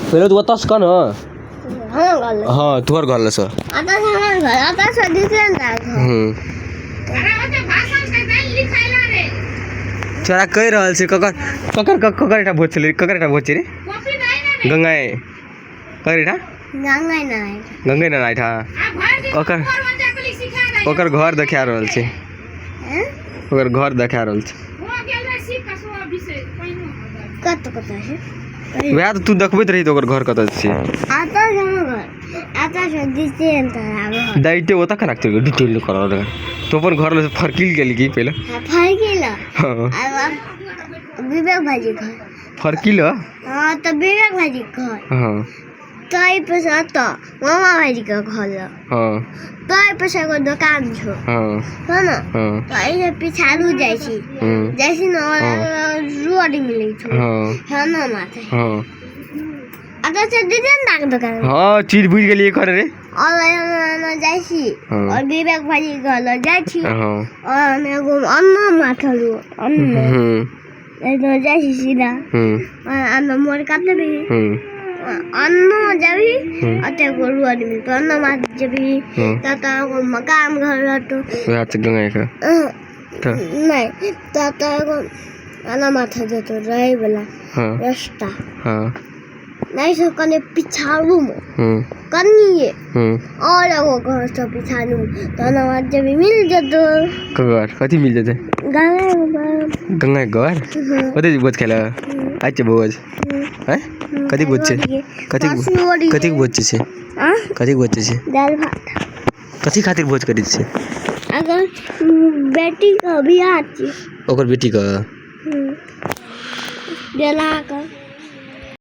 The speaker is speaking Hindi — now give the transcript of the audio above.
पहिले तू बतास का ना हाँ तोहर घर सर छोरा कह रहल छै ककर ककर ककर एटा भोज छले ककर एटा भोज छै रे गंगाए ककर एटा गंगाए ना एटा ओकर घर देखा रहल छै ओकर घर देखा रहल छै वएह तो तू देखबैत रही तो ओकर घर कत छै दैटे ओता कना के डिटेल कर तो अपन घर ले फरकिल गेली की पहले विवेक भाजी घर फरकिल हां त विवेक भाजी घर हां तई पैसा त मामा भाजी के घर हां तई पैसा को दुकान छो हां है ना तई से पिछाड़ू जाई छी जैसी न रोड मिलै छो है ना माथे हां आता से डिजाइन दाग दुकान हां चीज बुझ गेली करे रे और जाई छी और विवेक भाजी घर जाई छी हां और एगो अन्ना माथलू अन्ना तो जाई छी सीधा अन्ना मोर काटे भी अन्ना जाबी अते को रोड में तो अन्ना माथ जाबी ता को मकान घर हटो वह त गंगाए का नहीं ता को अन्ना माथ जतो रहे वाला रास्ता हां नहीं सो कने पिछाड़ू में कनिए और एगो घर से पिछाड़ू तो ना जब मिल जतो घर कथी मिल जते गंगाए घर कथी बोझ खेला अच्छा बोझ हैं कथी बोझ छे कथी बोझ छे कथी बोझ छे दाल भात कथी खातिर बोझ करी छे अगर बेटी का बियाह छी ओकर बेटी का गेला का